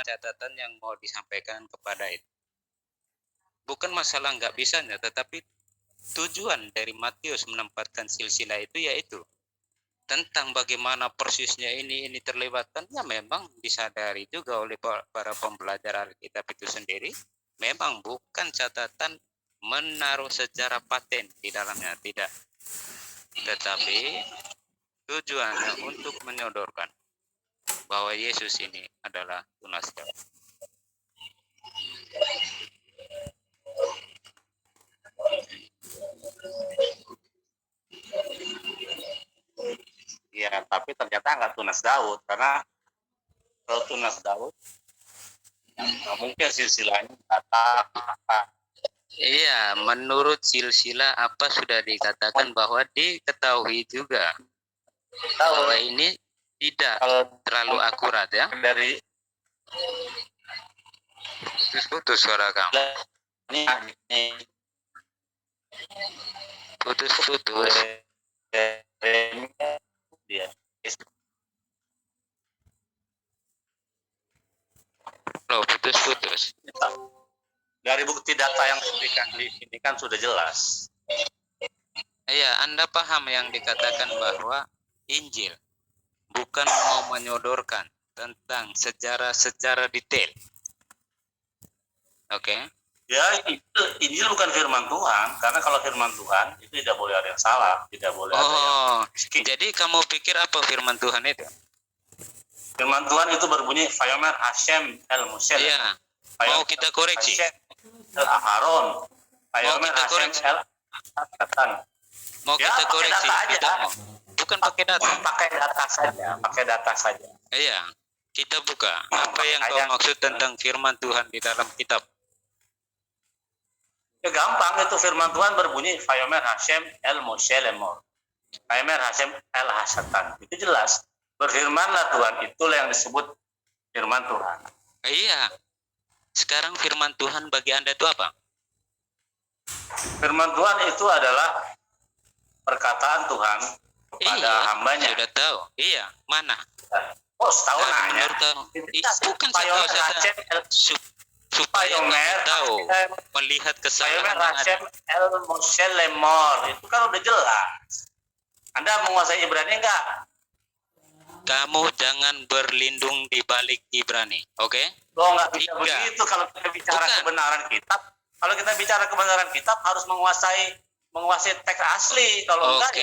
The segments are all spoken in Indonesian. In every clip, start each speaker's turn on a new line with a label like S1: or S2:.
S1: catatan yang mau disampaikan kepada itu. Bukan masalah nggak bisanya, tetapi tujuan dari Matius menempatkan silsilah itu yaitu tentang bagaimana persisnya ini terlewatkan, ya memang disadari juga oleh para pembelajar Alkitab itu sendiri, memang bukan catatan menaruh sejarah paten di dalamnya, tidak, tetapi tujuannya untuk menyodorkan bahwa Yesus ini adalah tunas Daud.
S2: Ya, tapi ternyata nggak tunas Daud, karena kalau tunas Daud, ya, mungkin silsilahnya kata.
S1: Iya, menurut silsilah apa sudah dikatakan bahwa diketahui juga bahwa ini tidak terlalu akurat ya.
S2: Dari
S1: putus suara kamu. Putus.
S2: Dia.
S1: Loh, putus.
S2: Dari bukti data yang diberikan di sini kan sudah jelas.
S1: Iya, Anda paham yang dikatakan bahwa Injil bukan mau menyodorkan tentang sejarah detail. Oke.
S2: Ya, itu Injil bukan firman Tuhan, karena kalau firman Tuhan itu tidak boleh ada yang salah, tidak boleh ada yang skip.
S1: Jadi kamu pikir apa firman Tuhan itu?
S2: Firman Tuhan itu berbunyi Vayomer Hashem El Moshe.
S1: Iya. Mau kita koreksi.
S2: El Aharon. Vayomer Hashem El Katan.
S1: Mau kita koreksi. Bukan pakai data.
S2: Pakai data saja.
S1: Iya. Kita buka. Apa yang kau maksud tentang firman Tuhan di dalam kitab?
S2: Ya gampang, itu firman Tuhan berbunyi Vayomer Hashem El Moshe Lemor. Vayomer Hashem El Hasatan. Itu jelas. Berfirmanlah Tuhan, itulah yang disebut firman Tuhan.
S1: Iya. Sekarang firman Tuhan bagi Anda itu apa?
S2: Firman Tuhan itu adalah perkataan Tuhan kepada hambanya.
S1: Sudah tahu. Iya. Mana?
S2: Oh, setahun nanya.
S1: Bukan setahun saja. Supaya tahu, melihat kesalahan
S2: Hashem El Moshe Lemor. Itu kan udah jelas. Anda menguasai Ibrani enggak?
S1: Kamu jangan berlindung di balik Ibrani, oke?
S2: Lo nggak bisa begitu kalau kita bicara kebenaran kitab. Kalau kita bicara kebenaran kitab harus menguasai teks asli. Kalau enggak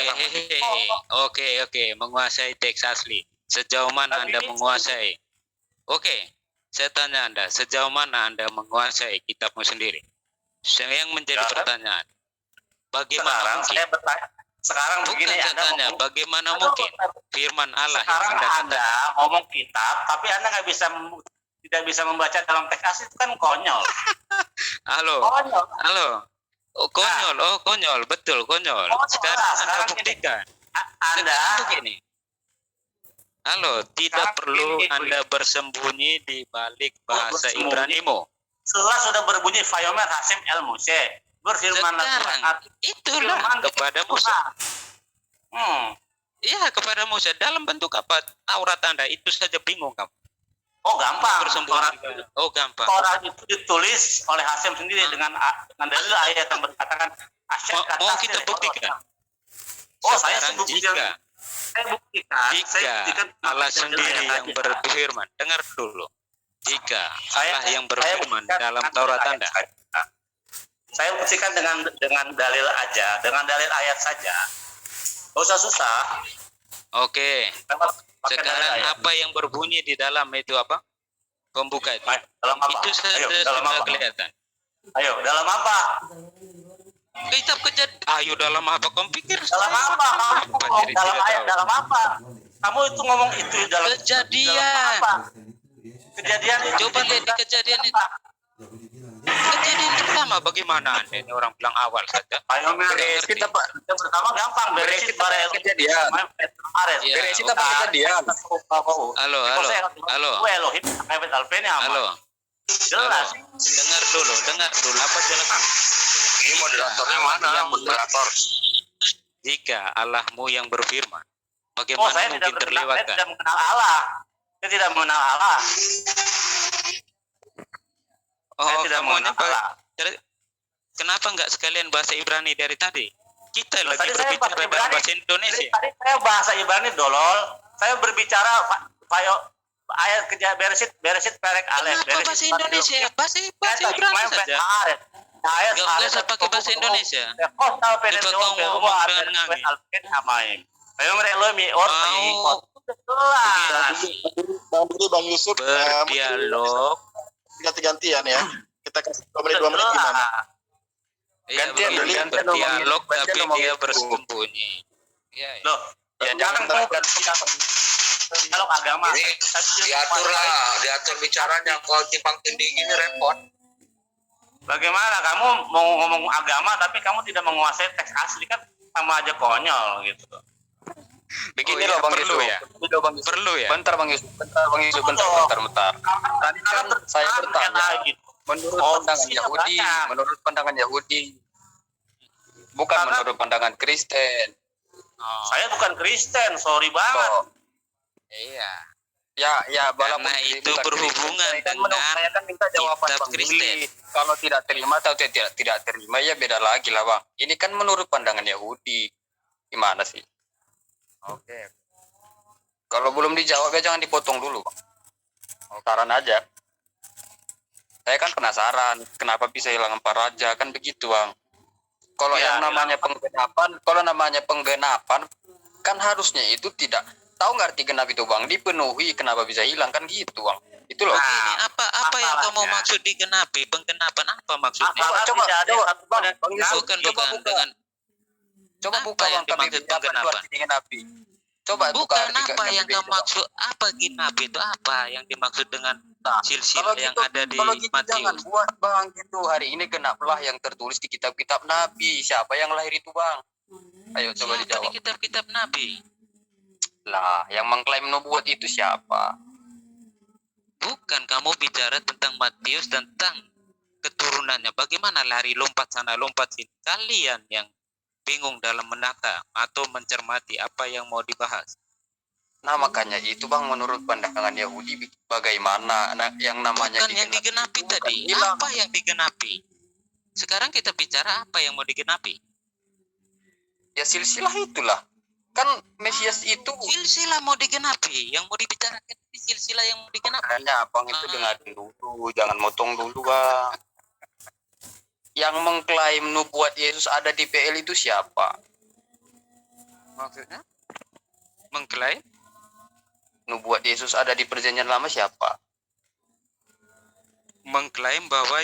S1: Oke, menguasai teks asli. Sejauh mana Anda menguasai? Oke, saya tanya Anda, sejauh mana Anda menguasai kitabmu sendiri? Yang menjadi pertanyaan, bagaimana mungkin?
S2: Sekarang begini,
S1: saya tanya, bagaimana mungkin firman Allah
S2: sekarang
S1: yang
S2: Anda ngomong kitab, tapi Anda tidak bisa membaca dalam teks asli, itu kan konyol.
S1: Halo. Konyol, betul konyol. Sekarang Anda buktikan.
S2: Anda
S1: begini. Halo, tidak perlu Anda bersembunyi di balik bahasa Ibranimu.
S2: Jelas sudah berbunyi Vayomer Hashem El Moshe. Berfirmanlah
S1: Tuhan. Itulah kepada Musa. Iya, kepada Musa. Dalam bentuk apa Taurat Anda? Itu saja bingung kamu.
S2: Oh, gampang.
S1: Gampang.
S2: Taurat itu ditulis oleh Hashem sendiri dengan dalil ayat yang berkatakan
S1: mau kita buktikan.
S2: Saya buktikan.
S1: Jika Allah sendiri yang berfirman, dengar dulu. Jika Allah yang berfirman dalam Taurat Anda,
S2: saya buktikan dengan dalil aja, dengan dalil ayat saja. Gak usah susah.
S1: Oke. Sekarang apa yang berbunyi di dalam itu apa? Pembuka itu.
S2: Dalam apa?
S1: Itu sudah kelihatan.
S2: Ayo, dalam apa?
S1: Kitab Kejadian. Ayo, dalam apa? Kamu pikir?
S2: Dalam apa? Dalam ayat, dalam apa? Kamu itu ngomong itu dalam
S1: Kejadian.
S2: Dalam apa? Kejadian itu.
S1: Coba lihat di Kejadian itu. Kejadian pertama bagaimana Anda ini orang bilang awal saja?
S2: Ayo kita pertama gampang Beresit bara Kejadian. Beresit apa Kejadian?
S1: Halo.
S2: Elohim Kevin Alpeni
S1: Halo.
S2: Jelas.
S1: Dengar dulu apa jelas?
S2: Ini moderatornya mana? Moderator.
S1: Jika Allahmu yang berfirman, bagaimana mungkin terlewatkan?
S2: Saya tidak mengenal Allah. Saya tidak mengenal Allah. Saya
S1: Oh,
S2: tidak
S1: kamunya
S2: mengenal Allah.
S1: kenapa nggak sekalian bahasa Ibrani dari tadi? Kita
S2: Loh,
S1: lagi
S2: tadi saya
S1: berbicara
S2: bahasa
S1: dalam
S2: Ibrani.
S1: bahasa Indonesia.
S2: Tadi saya bahasa Ibrani dolol. Saya berbicara ayat Beresit perek alef.
S1: Kenapa bahasa Indonesia? Bahasa Ibrani saja. Nggak usah pakai bahasa Indonesia. Coba kau ngomong dengan ngangi.
S3: Bang Budi, Bang Yusuf,
S1: Berdialog.
S3: ganti-gantian ya. Kita kasih 2 menit gimana?
S1: Iya,
S3: Gantian,
S1: begini,
S3: gantian
S1: berdialog
S3: ngomongin,
S1: tapi
S3: ngomongin
S1: dia
S3: itu.
S1: bersembunyi. Iya, iya.
S2: Loh,
S3: Ya,
S2: jangan
S3: jangan
S2: kau dialog agama.
S4: Ini diatur bicaranya. Kalau timpang tindih ini repot.
S2: Bagaimana kamu mau ngomong agama tapi kamu tidak menguasai teks asli, kan sama aja konyol gitu.
S3: Begini
S1: iya,
S3: loh Bang
S1: perlu
S3: Yusuf.
S1: ya?
S3: Begini loh Bang Yusuf.
S1: Perlu ya?
S3: Bentar Bang Yusuf, bentar. Tadi kan saya bertanya, menurut pandangan Yahudi, menurut pandangan Yahudi, bukan
S2: Karena-
S3: menurut pandangan Kristen.
S2: Saya bukan Kristen, sorry banget.
S3: Kok?
S1: Iya.
S3: Ya, walaupun
S1: Karena itu
S3: bukan
S1: berhubungan
S3: Kristen,
S1: dengan
S3: saya kan minta jawaban
S1: kitab
S3: Bang
S1: Kristen.
S3: Yuli. Kalau tidak terima atau tidak terima ya beda lagi lah Bang. Ini kan menurut pandangan Yahudi. Gimana sih? Oke. Kalau belum dijawab ya jangan dipotong dulu Bang. Saran aja. Saya kan penasaran kenapa bisa hilang 4 raja, kan begitu Bang. Kalau
S2: Ya,
S3: yang namanya penggenapan kan harusnya itu tidak tahu nggak arti genap itu Bang, dipenuhi, kenapa bisa hilang, kan gitu Bang. Itu loh.
S1: Ini apa yang kamu
S2: masalahnya.
S1: maksud digenapi? Penggenapan apa maksudnya?
S2: Coba
S3: Bang Yusuf,
S1: Bukan
S3: coba buka.
S1: dengan
S3: Coba
S1: apa
S3: buka
S1: yang
S3: Bang KBBI,
S1: dimaksud
S3: apa itu
S1: penggenapan?
S3: arti genapi? Coba buka
S1: Bukan
S3: arti
S1: apa yang
S3: KBBI
S1: kamu
S3: itu, Bang.
S1: maksud, apa genapi itu apa yang dimaksud dengan
S3: Nah,
S1: silsilah yang ada di
S3: kalau gitu jangan
S1: Matius?
S3: buat Bang gitu. Hari ini genaplah yang tertulis di kitab-kitab Nabi. Siapa yang lahir itu Bang? Ayo coba
S1: Siapa di
S3: dijawab.
S1: kitab-kitab Nabi?
S3: Lah, yang mengklaim nubuat itu siapa?
S1: Bukan, kamu bicara tentang Matius, tentang keturunannya. Bagaimana lari lompat sana lompat sini? Kalian yang bingung dalam menata atau mencermati apa yang mau dibahas.
S3: Nah, makanya itu Bang, menurut pandangan Yahudi bagaimana yang namanya
S1: Bukan yang digenapi
S3: bukan
S1: tadi.
S3: hilang.
S1: Apa yang digenapi? Sekarang kita bicara apa yang mau digenapi.
S3: Ya silsilah itulah. Kan Mesias itu
S1: Silsilah mau digenapi. Yang mau dibicarakan di silsilah yang mau digenapi.
S3: makanya Bang itu dengarin dulu, jangan motong dulu Bang. Yang mengklaim nubuat Yesus ada di PL itu siapa?
S1: Maksudnya? Mengklaim?
S3: Nubuat Yesus ada di Perjanjian Lama siapa?
S1: Mengklaim bahwa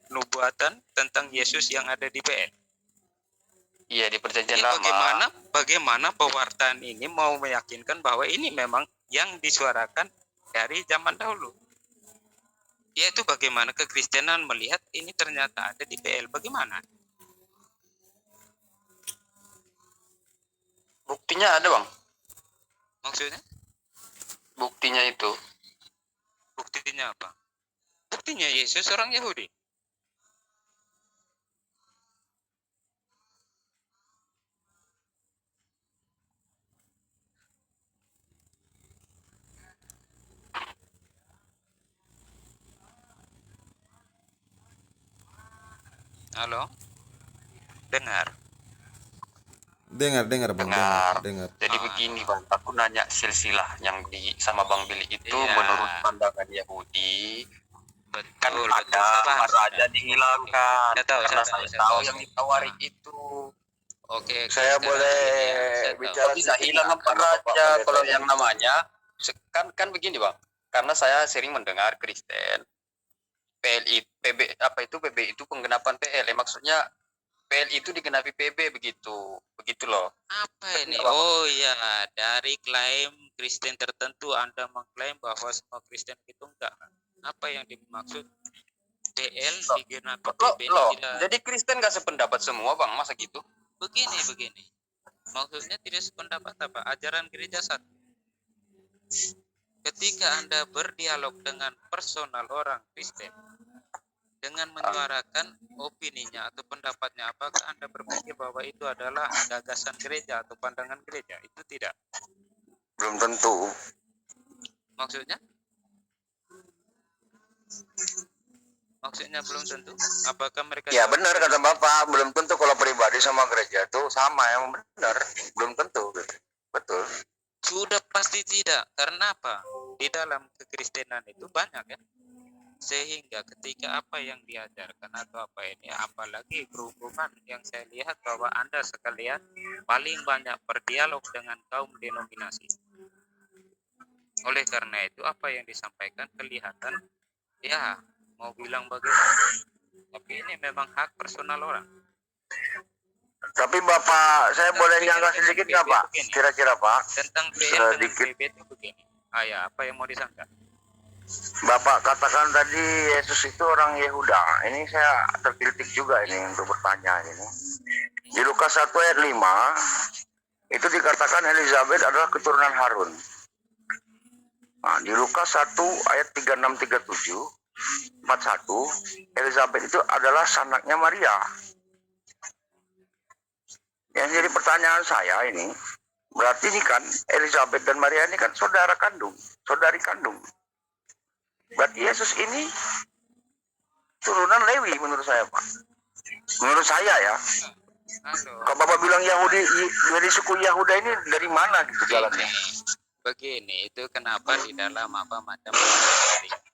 S1: nubuatan tentang Yesus yang ada di PL.
S3: Iya, di Perjanjian
S1: Ya,
S3: Lama.
S1: bagaimana pewartaan ini mau meyakinkan bahwa ini memang yang disuarakan dari zaman dahulu. Yaitu bagaimana kekristenan melihat ini ternyata ada di PL. Bagaimana?
S3: Buktinya ada Bang.
S1: Maksudnya?
S3: Buktinya itu.
S1: Buktinya apa? Buktinya Yesus orang Yahudi. Halo? Dengar.
S5: Dengar Bang, dengar.
S3: Jadi begini Bang, aku nanya silsilah yang di sama Bang Billy itu
S1: Iya.
S3: menurut pandangan Yahudi kan
S1: Betul,
S3: ada
S1: Saya paham.
S3: raja dihilangkan.
S1: Saya tahu,
S3: Karena
S1: saya tahu,
S3: saya
S1: saya
S3: tahu
S1: tahu.
S3: yang ditawari itu.
S1: Oke.
S4: Saya
S1: sekarang
S4: boleh
S1: begini ya, saya tahu.
S4: bicara
S3: Kok bisa
S4: sedikit
S3: hilang
S4: nggak?
S3: empat
S4: Kalau Bapak
S3: raja
S4: boleh
S3: kalau
S4: tanya.
S3: yang namanya kan begini Bang, karena saya sering mendengar Kristen PLI PB apa itu PB itu penggenapan PL maksudnya PL itu digenapi PB begitu loh.
S1: Apa ini?
S3: Apa?
S1: Oh ya, dari klaim Kristen tertentu Anda mengklaim bahwa semua Kristen itu enggak. Apa yang dimaksud PL digenapi PB ini
S3: Loh,
S1: tidak
S3: jadi Kristen gak sependapat semua Bang, masa gitu?
S1: begini. Maksudnya tidak sependapat apa? Ajaran gereja satu. Ketika Anda berdialog dengan personal orang Kristen dengan menyuarakan opininya atau pendapatnya, apakah Anda berpikir bahwa itu adalah gagasan gereja atau pandangan gereja? Itu tidak.
S4: Belum tentu.
S1: Maksudnya? Maksudnya belum tentu. Apakah mereka
S5: Ya benar kata Bapak, belum tentu kalau pribadi sama gereja itu sama, yang benar, belum tentu gitu. Betul.
S1: sudah pasti tidak. Karena apa? Di dalam kekristenan itu banyak ya. Sehingga ketika apa yang diajarkan atau apa ini, apalagi berhubungan yang saya lihat bahwa Anda sekalian paling banyak berdialog dengan kaum denominasi. Oleh karena itu apa yang disampaikan kelihatan ya mau bilang bagaimana, tapi ini memang hak personal orang.
S5: Tapi Bapak, saya boleh nyangka sedikit nggak Pak? Kira-kira Pak?
S1: Tentang PL dengan
S5: Sedikit.
S1: PB itu begini. Ya, apa yang mau disangka?
S5: Bapak katakan tadi Yesus itu orang Yehuda. Ini saya terkritik juga ini untuk bertanya ini. Di Lukas 1 ayat 5 itu dikatakan Elizabeth adalah keturunan Harun. Nah, di Lukas 1 ayat 36-37 41 Elizabeth itu adalah sanaknya Maria. Yang jadi pertanyaan saya ini, berarti ini kan Elizabeth dan Maria ini kan saudara kandung, saudari kandung. Berarti Yesus ini turunan Lewi menurut saya Pak. Menurut saya ya. Kalau Bapak bilang Yahudi, dari suku Yahuda ini dari mana gitu jalannya?
S1: Begini, itu kenapa di dalam apa macam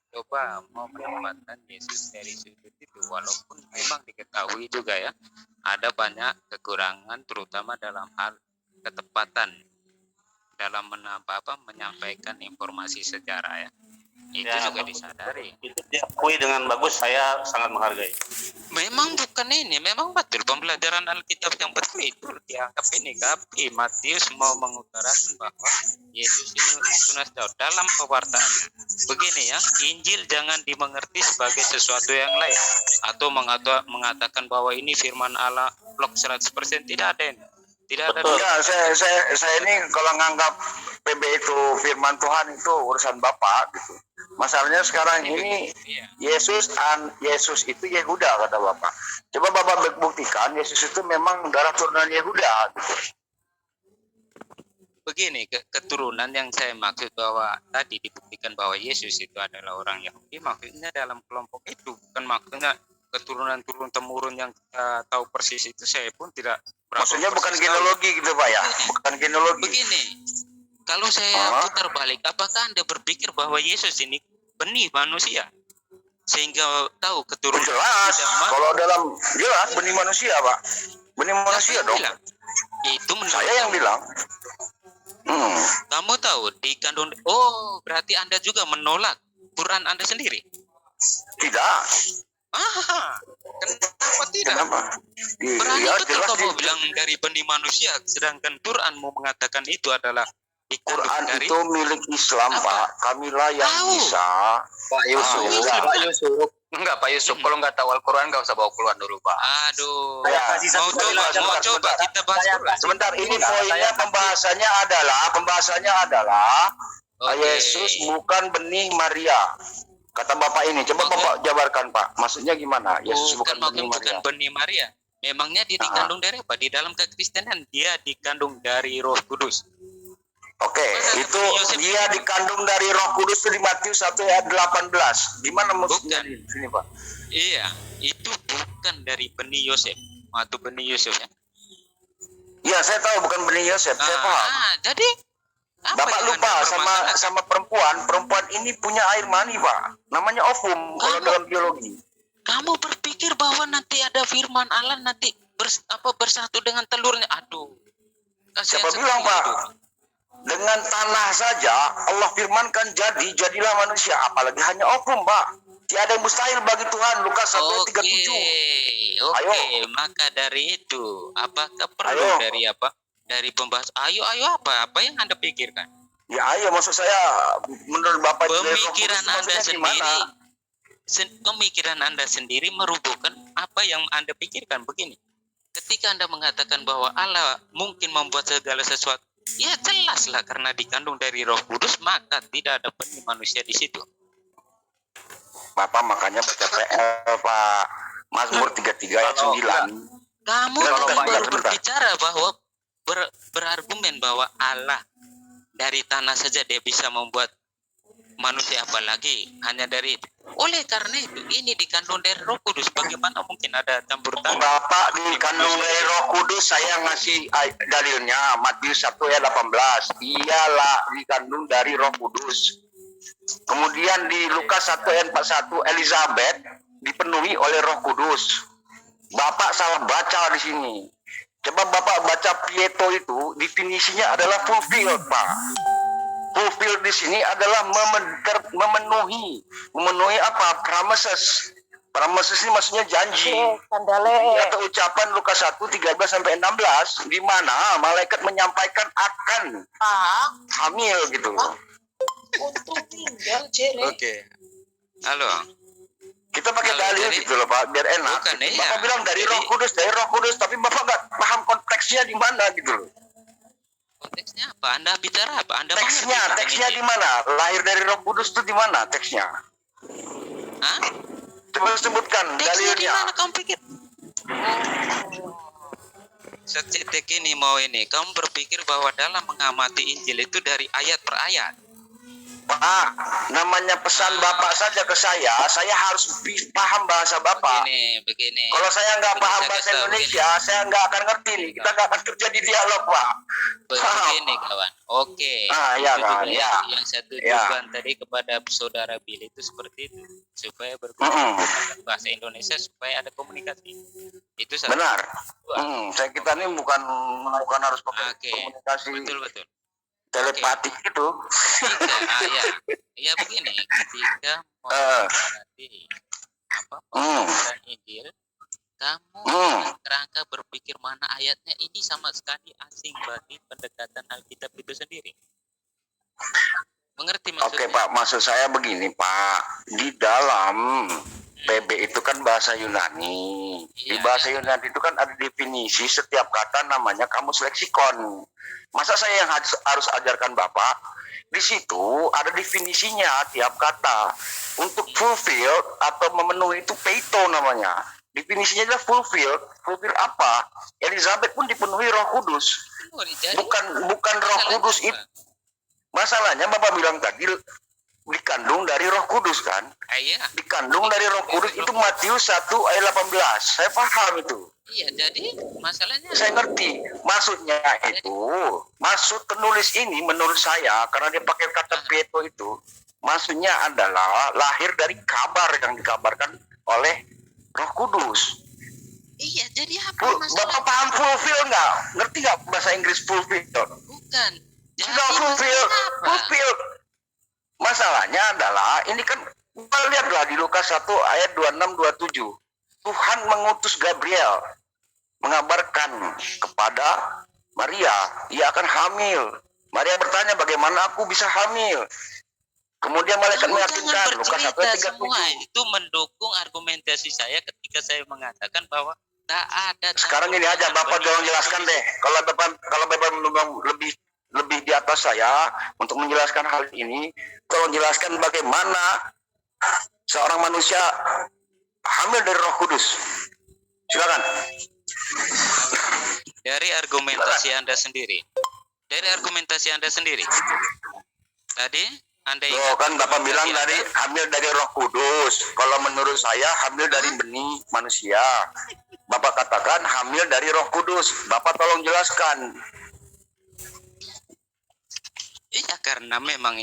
S1: coba mau menempatkan Yesus dari sudut itu, walaupun memang diketahui juga ya ada banyak kekurangan terutama dalam hal ketepatan dalam menyampaikan informasi sejarah ya. Itu
S2: Ya,
S1: juga disadari.
S2: Itu diakui dengan bagus, saya sangat menghargai.
S1: Memang bukan ini, memang betul pembelajaran Alkitab yang betul itu dianggap ini, tapi Matius mau mengutarakan bahwa Yesus ini tunas Daud dalam pewartaannya. Begini ya, Injil jangan dimengerti sebagai sesuatu yang lain atau mengatakan bahwa ini firman Allah blok 100%, tidak ada ini. Tidak ada.
S5: Ya, saya ini kalau nganggap PB itu firman Tuhan itu urusan Bapak gitu. Masalahnya sekarang ini Yesus itu Yehuda kata Bapak. Coba Bapak buktikan Yesus itu memang darah turunan Yehuda gitu.
S1: Begini, keturunan yang saya maksud bahwa tadi dibuktikan bahwa Yesus itu adalah orang Yahudi, maksudnya dalam kelompok itu, bukan maksudnya keturunan turun temurun yang kita tahu persis itu. Saya pun tidak
S5: maksudnya bukan genealogi gitu Pak ya, bukan genealogi.
S1: Begini, kalau saya putar balik, apakah Anda berpikir bahwa Yesus ini benih manusia sehingga tahu keturunan?
S5: Jelas, kalau dalam jelas benih manusia Pak, benih manusia dong.
S1: Itu menurut
S5: saya yang bilang.
S1: Kamu tahu dikandung. Oh, berarti Anda juga menolak Quran Anda sendiri?
S5: Tidak.
S1: Kenapa tidak?
S5: Kenapa?
S1: Berani
S5: Ya,
S1: betul
S5: jelas
S1: kamu bilang dari benih manusia, sedangkan Quran mau mengatakan itu adalah
S5: Quran
S1: dari
S5: itu milik Islam
S1: apa?
S5: Pak. Kamilah yang bisa.
S3: Pak Yusuf, Pak Yusuf. Enggak Pak Yusuf, kalau nggak tahu Al-Quran nggak usah bawa keluar dulu Pak.
S1: Aduh,
S5: Ya,
S1: mau coba kita bahas Quran.
S5: Sebentar, ini poinnya pembahasannya adalah Yesus bukan benih Maria. Kata Bapak ini, coba Bapak jabarkan Pak. Maksudnya gimana? Yesus bukan benih Maria.
S1: Benih Maria. Memangnya dia dikandung dari apa? Di dalam kekristenan dia dikandung dari Roh Kudus.
S5: Oke, itu dia dikandung dari Roh Kudus di Matius 1 ayat 18. Gimana maksudnya di sini, Pak?
S1: Iya, itu bukan dari benih Yosef atau benih Yusuf ya.
S5: Iya, saya tahu bukan benih Yosef, saya paham.
S1: Jadi
S5: Bapak lupa sama perempuan ini punya air mani, Pak. Namanya ovum kalau dalam biologi.
S1: Kamu berpikir bahwa nanti ada firman Allah nanti bersatu dengan telurnya? Aduh.
S5: Siapa bilang, Pak? Dengan tanah saja Allah firmankan jadilah manusia, apalagi hanya ovum, Pak. Tiada yang mustahil bagi Tuhan. Lukas 1:37.
S1: Oke, maka dari itu apakah perlu dari apa? Dari pembahas ayo apa yang Anda pikirkan?
S5: Ya ayo, maksud saya menurut Bapak
S1: pemikiran Anda sendiri merubuhkan apa yang Anda pikirkan. Begini, ketika Anda mengatakan bahwa Allah mungkin membuat segala sesuatu, ya jelaslah karena dikandung dari Roh Kudus, maka tidak ada benih manusia di situ.
S5: Bapak makanya baca PL Pak, Mazmur 33 ayat 9.
S1: Kamu baru berbicara bahwa berargumen bahwa Allah dari tanah saja dia bisa membuat manusia, apalagi hanya dari itu. Oleh karena itu, ini dikandung dari Roh Kudus. Bagaimana mungkin ada campur tangan?
S5: Bapak dikandung dari Roh Kudus, saya ngasih dalilnya Matius 1 ayat 18. Ialah dikandung dari Roh Kudus. Kemudian di Lukas 1 ayat 41, Elizabeth dipenuhi oleh Roh Kudus. Bapak salah baca di sini. Coba Bapak baca Pieto itu, definisinya adalah fulfilled, Pak. Fulfilled di sini adalah memenuhi apa? Promises. Promises ini maksudnya janji. Atau ucapan Lukas 1 13 sampai 16 di mana malaikat menyampaikan akan hamil gitu.
S6: Untuk tinggal Jere.
S1: Oke. Halo.
S5: Kita pakai
S1: Halo,
S5: dalil
S1: jadi-
S5: gitu loh Pak, biar enak.
S1: Bukan,
S5: Bapak
S1: iya.
S5: bilang dari
S1: Jadi-
S5: Roh Kudus, tapi Bapak nggak paham konteksnya di mana gitu loh.
S1: Konteksnya apa? Anda bicara apa? Anda mengerti
S5: Teksnya
S1: tentang
S5: di
S1: Injil?
S5: mana? Lahir dari Roh Kudus itu di mana teksnya?
S1: Hah?
S5: Coba sebutkan
S1: Teksnya di
S5: dalilnya.
S1: mana kamu pikir? Secetek ini mau ini, kamu berpikir bahwa dalam mengamati Injil itu dari ayat per ayat.
S5: Pak, namanya pesan Bapak saja ke saya harus paham bahasa Bapak.
S1: Begini.
S5: Kalau saya nggak
S1: Begini,
S5: paham
S1: saya
S5: bahasa
S1: kasih tahu,
S5: Indonesia, saya nggak akan ngerti nih. Kita nggak akan terjadi dialog, Pak.
S1: Begini kawan. Oke.
S5: Iya
S1: Itu
S5: kan,
S1: juga
S5: ya.
S1: Yang satu
S5: Ya.
S1: tujuan tadi kepada saudara Bill itu seperti itu, supaya berkomunikasi bahasa Indonesia supaya ada komunikasi. Itu satu.
S5: Benar.
S1: Dua.
S5: Saya kita ini bukan harus pakai
S1: Oke.
S5: komunikasi
S1: Betul.
S5: telepatik itu.
S1: Ya. Ya begini, ketika mau
S5: Eh.
S1: mengerti apa
S5: Hmm.
S1: pemahaman Injil, kamu
S5: Hmm.
S1: dengan kerangka berpikir mana ayatnya ini sama sekali asing bagi pendekatan Alkitab itu sendiri. Mengerti
S5: Oke
S1: maksudnya?
S5: Pak, maksud saya begini Pak, di dalam PB itu kan bahasa Yunani. Di
S1: Iya,
S5: bahasa Yunani itu kan ada definisi setiap kata namanya kamus leksikon. Masa saya yang harus ajarkan Bapak? Di situ ada definisinya tiap kata. Untuk fulfilled atau memenuhi itu peito namanya. Definisinya adalah fulfilled. Fulfill apa? Elizabeth pun dipenuhi Roh Kudus.
S1: Jadi,
S5: Bukan Roh
S1: masalahnya
S5: Kudus
S1: apa?
S5: itu. Masalahnya Bapak bilang tadi dikandung dari Roh Kudus kan?
S1: Iya.
S5: Dikandung dari Roh Kudus itu Matius 1 ayat 18. Saya paham itu.
S1: Iya, jadi masalahnya
S5: Saya ngerti. Maksudnya itu, maksud penulis ini menurut saya karena dia pakai kata Pieto itu, maksudnya adalah lahir dari kabar yang dikabarkan oleh Roh Kudus.
S1: iya, jadi apa
S5: Bapak
S1: masalah?
S5: paham fulfill nggak? Ngerti nggak bahasa Inggris fulfill?
S1: Bukan. Jadi
S5: Sudah fulfill,
S1: masalahnya apa?
S5: fulfill. Masalahnya adalah ini kan kita lihatlah di Lukas 1 ayat 26-27. Tuhan mengutus Gabriel mengabarkan kepada Maria, ia akan hamil. Maria bertanya, bagaimana aku bisa hamil? Kemudian malaikat
S1: Kamu
S5: meyakinkan
S1: jangan
S5: Lukas 1
S1: bercerita
S5: ayat
S1: semua
S5: 37.
S1: itu mendukung argumentasi saya ketika saya mengatakan bahwa tak ada.
S5: Sekarang gini aja, Bapak tolong jelaskan deh. Kalau Bapak memang lebih di atas saya untuk menjelaskan hal ini, tolong jelaskan bagaimana seorang manusia hamil dari Roh Kudus. Silakan.
S1: Dari argumentasi Anda sendiri. Tadi Anda
S5: Loh,
S1: ingat
S5: kan Bapak bilang
S1: argumentasi
S5: tadi
S1: Anda?
S5: hamil dari Roh Kudus. Kalau menurut saya hamil dari benih manusia. Bapak katakan hamil dari Roh Kudus. Bapak tolong jelaskan.
S1: Iya, karena memang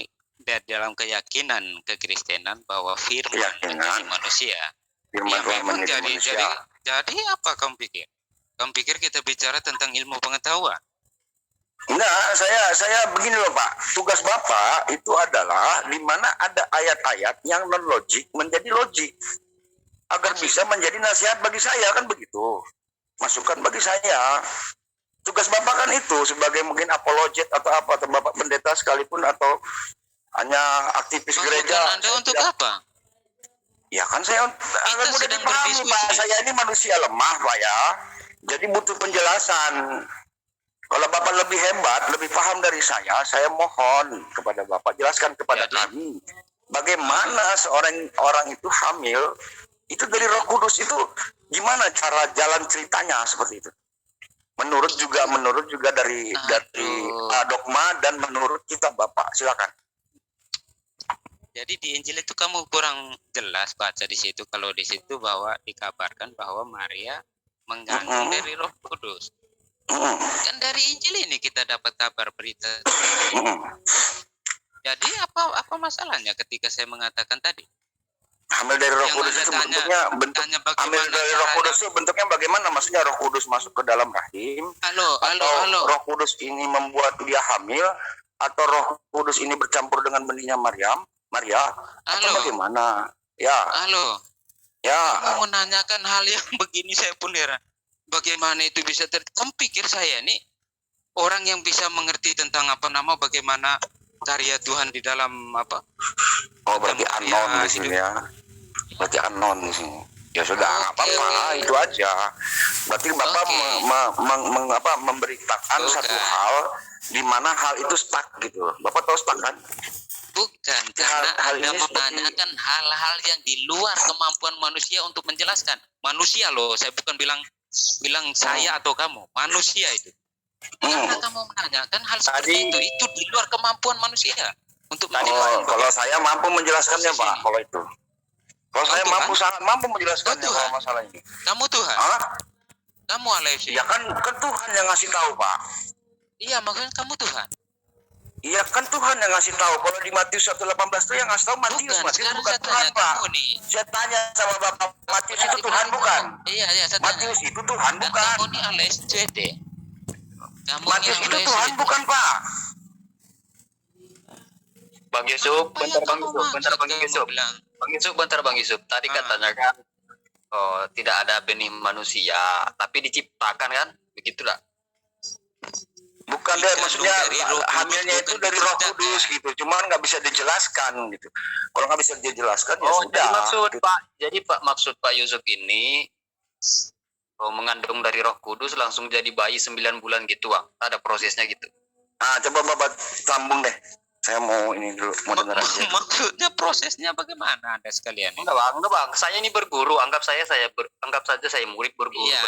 S1: dalam keyakinan kekristenan bahwa firman
S5: Keyakinan.
S1: menjadi manusia.
S5: Firman
S1: Ya,
S5: Tuhan
S1: memang
S5: menjadi manusia.
S1: jadi apa kamu pikir? Kamu pikir kita bicara tentang ilmu pengetahuan?
S5: Enggak, saya begini loh Pak. Tugas Bapak itu adalah di mana ada ayat-ayat yang non logik menjadi logik agar bisa menjadi nasihat bagi saya, kan begitu. Masukan bagi saya. Tugas Bapak kan itu sebagai mungkin apologet atau apa, atau Bapak pendeta sekalipun atau hanya aktivis gereja.
S1: Masukan Anda untuk apa?
S5: Ya kan saya agar mudah
S1: sedang
S5: dipahami
S1: berdiskusi.
S5: Pak. Saya ini manusia lemah Pak ya. Jadi butuh penjelasan. Kalau Bapak lebih hebat, lebih paham dari saya mohon kepada Bapak jelaskan kepada
S1: Jadi?
S5: kami bagaimana seorang orang itu hamil itu dari Roh Kudus itu gimana cara jalan ceritanya seperti itu. Menurut juga dari
S1: Aduh.
S5: dogma dan menurut kitab Bapak. Silakan.
S1: Jadi di Injil itu kamu kurang jelas baca di situ, kalau di situ bahwa dikabarkan bahwa Maria mengandung dari Roh Kudus. Kan dari Injil ini kita dapat kabar berita. Jadi apa masalahnya ketika saya mengatakan tadi?
S5: Hamil dari Roh
S1: Yang
S5: Kudus
S1: Anda
S5: itu
S1: tanya-
S5: bentuk
S1: Tanya
S5: hamil
S1: bagaimana
S5: dari Roh
S1: caranya?
S5: Kudus itu bentuknya bagaimana? Maksudnya Roh Kudus masuk ke dalam rahim atau Roh Kudus ini membuat dia hamil atau Roh Kudus ini bercampur dengan benihnya Maria atau bagaimana? Ya,
S1: Halo,
S5: ya.
S1: kamu menanyakan hal yang begini saya pun heran. Bagaimana itu bisa terjadi? Kamu pikir saya ini orang yang bisa mengerti tentang bagaimana karya Tuhan di dalam apa?
S5: Oh, berarti anon di sini ya. Berarti anon di sini. Ya sudah, nggak apa-apa, itu aja. Berarti Bapak memberitakan satu hal di mana hal itu stuck gitu. Bapak tahu stuck kan?
S1: Bukan, karena Anda menanyakan hal-hal yang di luar kemampuan manusia untuk menjelaskan. Manusia loh, saya bukan bilang saya atau kamu, manusia itu. Karena kamu menanyakan hal seperti itu di luar kemampuan manusia untuk menjelaskan.
S5: Kalau saya mampu menjelaskannya, Pak, kalau itu. Kalau saya sangat mampu menjelaskannya kalau masalah ini.
S1: Kamu Tuhan? Kamu Alexi?
S5: Ya kan Tuhan yang ngasih tahu, Pak.
S1: Iya, maksudnya kamu Tuhan.
S5: Iya kan Tuhan yang ngasih tahu. Kalau di Matius 1:18 itu yang ngasih tahu Matius bukan Tuhan, Pak. Saya tanya sama Bapak, Matius itu Tuhan bukan?
S1: Iya, saya tanya.
S5: Matius itu Tuhan bukan?
S1: Kamu ini Alexi.
S5: Matius itu Tuhan bukan, Pak?
S3: Bang Yusuf, bentar Bang Yusuf. Tadi katanya kan, tidak ada benih manusia, tapi diciptakan kan, begitulah.
S5: Bukan deh, maksudnya hamilnya itu dari Roh Kudus gitu, cuman nggak bisa dijelaskan gitu. Kalau nggak bisa dijelaskan ya sudah.
S3: Jadi maksud Pak Yusuf ini mengandung dari Roh Kudus langsung jadi bayi 9 bulan gitu, Bang. Ada prosesnya gitu.
S5: Nah, coba Bapak sambung deh. Saya mau ini dulu, mau dengar aja.
S1: Maksudnya prosesnya bagaimana Anda sekalian?
S3: Enggak bang. Saya ini berguru. Anggap saja saya murid berguru.
S1: Iya.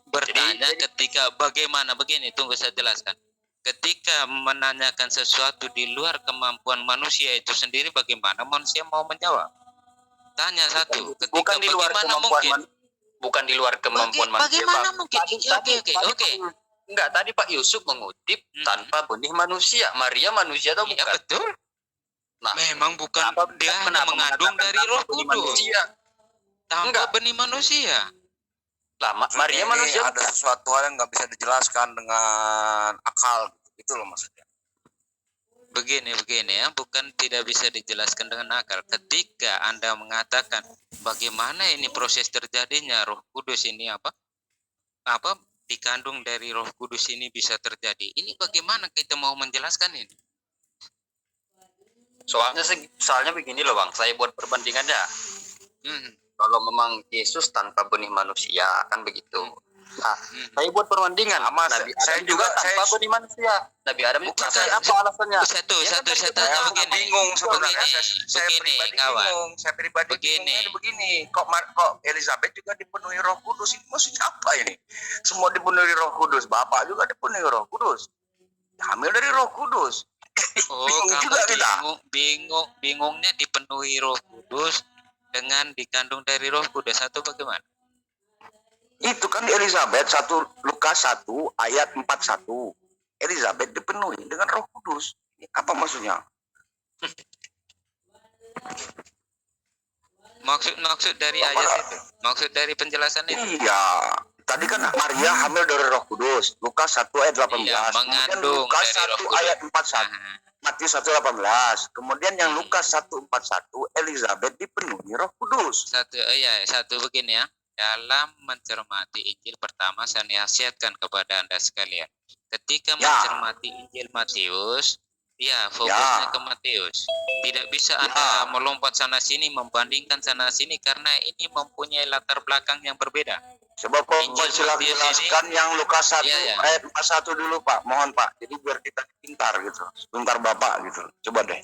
S1: Bertanya ketika bagaimana, begini, tunggu saya jelaskan. Ketika menanyakan sesuatu di luar kemampuan manusia itu sendiri, bagaimana manusia mau menjawab? Tanya satu.
S3: Bukan di luar kemampuan. Bukan di luar kemampuan manusia.
S1: Bagaimana mungkin? Oke.
S3: Enggak, tadi Pak Yusuf mengutip tanpa benih manusia. Maria manusia atau bukan?
S1: Iya, betul.
S3: Nah,
S1: memang bukan dia hanya mengandung dari Roh Kudus. Tanpa benih manusia.
S3: Lah, Maria manusia
S5: ada sesuatu hal yang nggak bisa dijelaskan dengan akal, gitu loh maksudnya.
S1: Begini ya, bukan tidak bisa dijelaskan dengan akal. Ketika Anda mengatakan bagaimana ini proses terjadinya Roh Kudus ini dikandung dari Roh Kudus ini bisa terjadi. Ini bagaimana kita mau menjelaskan ini?
S3: Soalnya begini loh Bang, saya buat perbandingannya. Kalau memang Yesus tanpa benih manusia kan begitu. Nah, saya buat perbandingan. Nabi Adam juga tanpa benih manusia. Nabi Adam itu apa alasannya?
S1: Satu saya tanya begini.
S5: Bingung sebenarnya. Saya pribadi begini. Kok Elizabeth juga dipenuhi Roh Kudus? Ini maksudnya apa ini? Semua dipenuhi Roh Kudus. Bapak juga dipenuhi Roh Kudus. Hamil dari Roh Kudus.
S1: Bingungnya dipenuhi Roh Kudus dengan dikandung dari Roh Kudus atau bagaimana?
S5: Itu kan Elizabeth Lukas 1 ayat 41. Elizabeth dipenuhi dengan Roh Kudus. Apa maksudnya?
S1: Maksud dari ayat itu. Maksud dari penjelasan itu.
S5: Iya. Tadi kan Maria hamil dari Roh Kudus. Lukas 1 ayat 18.
S1: Iya,
S5: mengandung Lukas
S1: dari
S5: 1 ayat 41. Matius 1:18. Kemudian yang Lukas 1:41, Elizabeth dipenuhi Roh Kudus.
S1: Satu begini ya. Dalam mencermati Injil pertama saya nasihatkan kepada Anda sekalian. Ketika mencermati Injil Matius, fokusnya ke Matius. Tidak bisa Anda melompat sana sini membandingkan sana sini karena ini mempunyai latar belakang yang berbeda.
S5: Sebab silakan jelaskan yang Lukas 1 ayat 41 dulu Pak. Mohon Pak. Jadi biar kita pintar gitu. Pintar Bapak gitu. Coba deh.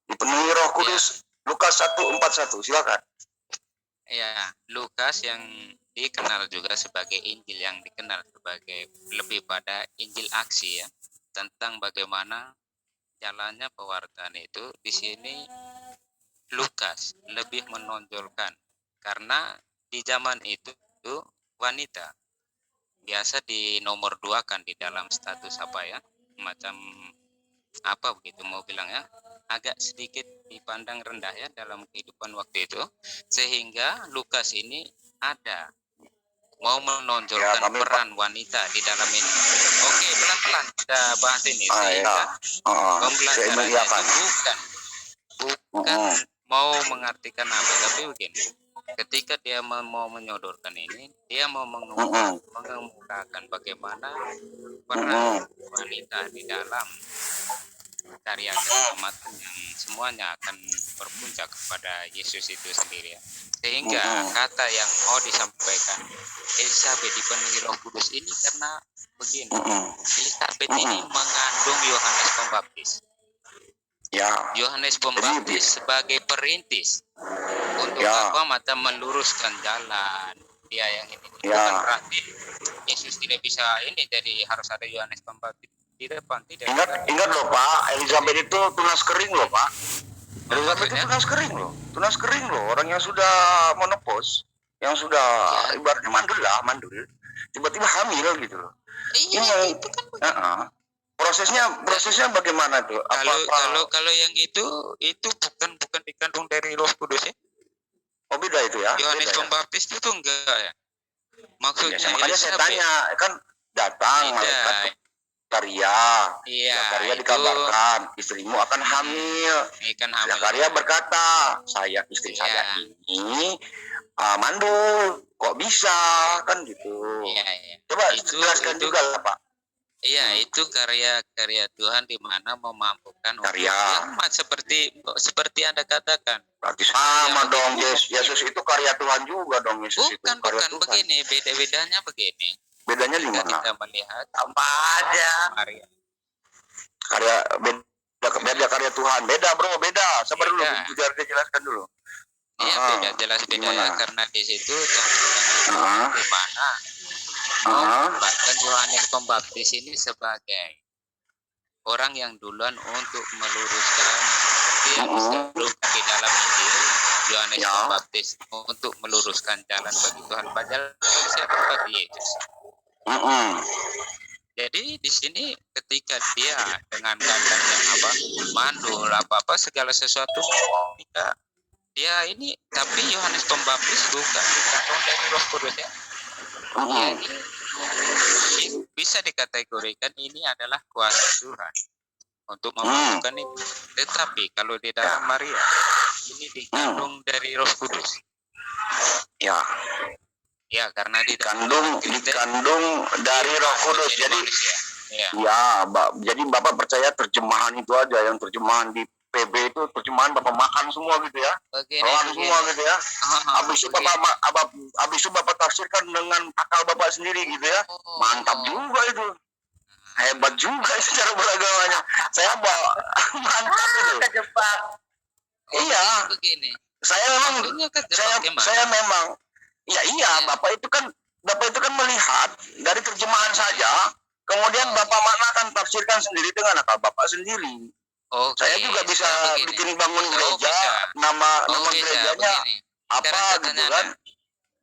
S5: Dipenuhi Roh Kudus. Lukas 1:41. Silakan.
S1: Ya, Lukas yang dikenal juga sebagai Injil yang dikenal sebagai lebih pada Injil aksi ya, tentang bagaimana jalannya pewartaan itu di sini Lukas lebih menonjolkan karena di zaman itu wanita biasa di nomor 2 kan di dalam status apa ya, macam apa begitu mau bilangnya, agak sedikit dipandang rendah ya dalam kehidupan waktu itu, sehingga Lukas ini ada mau menonjolkan
S5: Ya, kami,
S1: peran wanita di dalam ini. Oke, pelan-pelan kita bahas ini
S5: ya.
S1: sehingga
S5: Saya
S1: pembelajarannya
S5: mengiyakan.
S1: itu bukan mau mengartikan apa, tapi begini, ketika dia mau menyodorkan ini, dia mau mengemukakan bagaimana peran wanita di dalam karya keselamatan yang semuanya akan berpuncak kepada Yesus itu sendiri ya. Sehingga kata yang mau disampaikan Elizabeth dipenuhi Roh Kudus ini karena begini, Elizabeth ini mengandung Yohanes Pembaptis.
S5: Ya.
S1: Yohanes Pembaptis sebagai perintis untuk apa, macam meluruskan jalan dia yang ini. Bukan berarti Yesus tidak bisa ini, jadi harus ada Yohanes Pembaptis di depan, tidak.
S5: Ingat loh Pak, Elizabeth itu tunas kering loh Pak. Elizabeth itu tunas kering loh, orang yang sudah menopause, yang sudah ibaratnya mandul, tiba-tiba hamil gitu loh.
S1: Iya, itu kan
S5: prosesnya bagaimana tuh?
S1: Kalau yang itu bukan dikandung dari Roh Kudus ya.
S5: Oh beda itu ya.
S1: Yohanes Pembaptis itu enggak ya. Maksudnya
S5: makanya saya tanya, kan datang malaikat Zakaria.
S1: Iya,
S5: Zakaria dikabarkan istrimu akan hamil. Zakaria berkata, istri saya ini mandul, kok bisa kan gitu. Coba jelaskan juga lah Pak.
S1: Iya, itu karya Tuhan di mana memampukan
S5: karya
S1: seperti Anda katakan.
S5: Berarti sama dong, Yesus itu karya Tuhan juga dong, Yesus itu.
S1: Bukan begini, bedanya begini.
S5: Bedanya di mana?
S1: Kita melihat
S5: apa aja.
S1: Maria.
S5: Beda karya Tuhan. Beda bro, beda. Sabar dulu, biar dia jelaskan dulu.
S1: Iya, beda ya, karena di situ di mana bahkan Yohanes Pembaptis ini sebagai orang yang duluan untuk meluruskan yang disebutkan di dalam Injil, Yohanes Pembaptis untuk meluruskan jalan bagi Tuhan, padahal siapa bagi Yesus. Jadi di sini ketika dia dengan keadaan yang mandul apa segala sesuatu, ketika dia ini, tapi Yohanes Pembaptis bukan dikandung dari Roh Kudus ya. Ini bisa dikategorikan ini adalah kuasa Tuhan untuk memampukan ini. Tetapi kalau di dalam Maria ini dikandung dari Roh Kudus. Ya, karena dikandung
S5: dari Roh Kudus. Jadi jadi Bapak percaya terjemahan itu aja, yang terjemahan di PB itu terjemahan Bapak makan semua gitu ya. Semua gitu ya. Habis itu Bapak tafsirkan dengan akal Bapak sendiri gitu ya. Mantap juga itu. Hebat juga secara beragamanya. Saya mantap itu.
S6: Kejebak.
S5: Iya. Saya memang Bapak itu kan melihat dari terjemahan saja, kemudian Bapak maknakan, tafsirkan sendiri dengan akal Bapak sendiri. Saya juga bisa bikin bangun gereja, nama gerejanya apa gitu kan.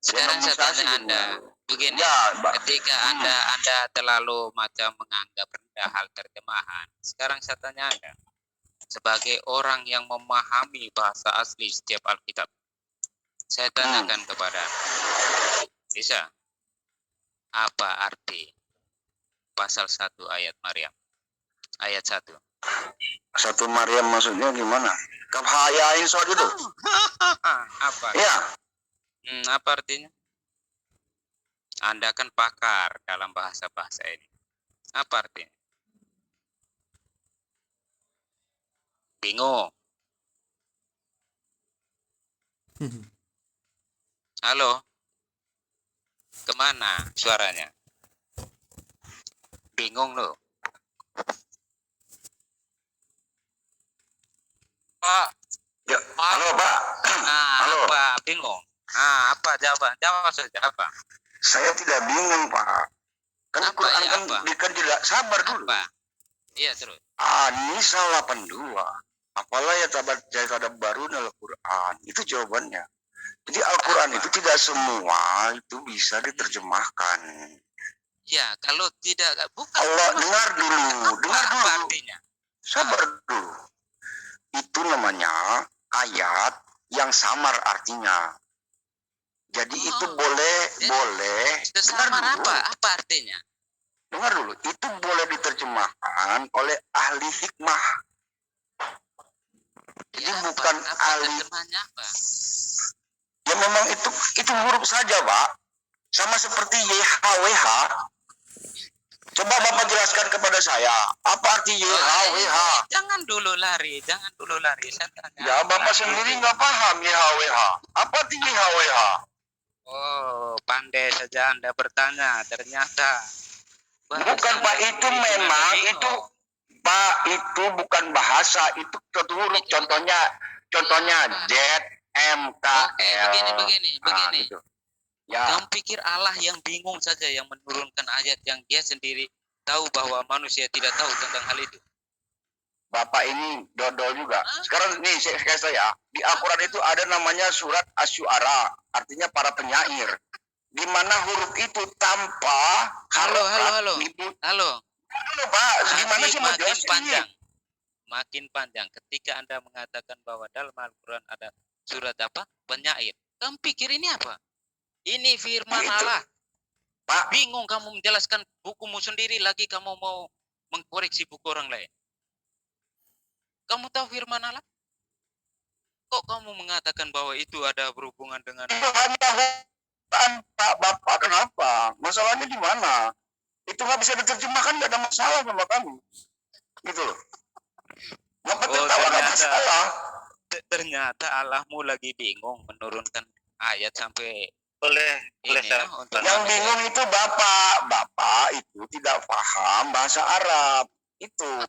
S1: Sekarang saya tanya Anda, begini, ketika Anda terlalu macam menganggap rendah hal terjemahan, sekarang saya tanya Anda, sebagai orang yang memahami bahasa asli setiap Alkitab, saya tanyakan kepada Anda, bisa apa arti pasal 1 ayat Maryam? Ayat 1.
S5: Satu Maryam maksudnya gimana? Kahayain soal itu.
S1: Apa?
S5: Iya.
S1: Apa artinya? Anda kan pakar dalam bahasa-bahasa ini. Apa artinya? Bingung. Halo? Kemana suaranya? Bingung loh. Pak.
S5: Halo Pak.
S1: Halo. Apa? Bingung. Apa jawaban? Jawab saja apa?
S5: Saya tidak bingung Pak. Kan Quran kan sabar dulu.
S1: Iya terus.
S5: An-Nisa 82. Apalah ya tabat baru dalam Al-Quran. Itu jawabannya. Jadi Al-Quran itu tidak semua itu bisa diterjemahkan.
S1: Ya kalau tidak bukan.
S5: Allah, dengar dulu.
S1: Apa artinya?
S5: Sabar dulu. Itu namanya ayat yang samar artinya. Jadi itu boleh.
S1: Samar apa artinya?
S5: Dengar dulu, itu boleh diterjemahkan oleh ahli hikmah. Jadi bukan ahli.
S1: Terjemahnya apa?
S5: Ya memang itu huruf saja, Pak. Sama seperti YHWH. Coba Bapak jelaskan kepada saya, apa arti YHWH?
S1: Jangan dulu lari. Saya tanya.
S5: Ya, Bapak sendiri nggak paham YHWH. Apa arti YHWH?
S1: Oh, pandai saja Anda bertanya. Ternyata.
S5: Bukan, Pak, itu memang itu Pak, itu bukan bahasa, itu satu huruf. Contohnya Z, M, K, L.
S1: Begini.
S5: Gitu. Ya.
S1: Kamu pikir Allah yang bingung saja yang menurunkan ayat yang dia sendiri tahu bahwa manusia tidak tahu tentang hal itu?
S5: Bapak ini dodol juga. Sekarang nih saya di Al-Quran itu ada namanya surat Asy-Syu'ara, artinya para penyair. Di mana huruf itu tanpa
S1: Halo.
S5: Halo, Pak, gimana sih mau jelasin?
S1: Makin panjang ketika Anda mengatakan bahwa dalam Al-Quran ada surat apa? Penyair. Kamu pikir ini apa? Ini firman Allah.
S5: Pak,
S1: bingung kamu menjelaskan bukumu sendiri lagi kamu mau mengkoreksi buku orang lain. Kamu tahu firman Allah? Kok kamu mengatakan bahwa itu ada berhubungan dengan
S5: Pak, Bapak kenapa? Masalahnya di mana? Itu nggak bisa diterjemahkan, nggak ada masalah sama kamu. Gitu loh. Bapak tertawa nggak masalah.
S1: Ternyata Allahmu lagi bingung menurunkan ayat sampai
S5: yang bingung itu Bapak itu tidak paham bahasa Arab. Itu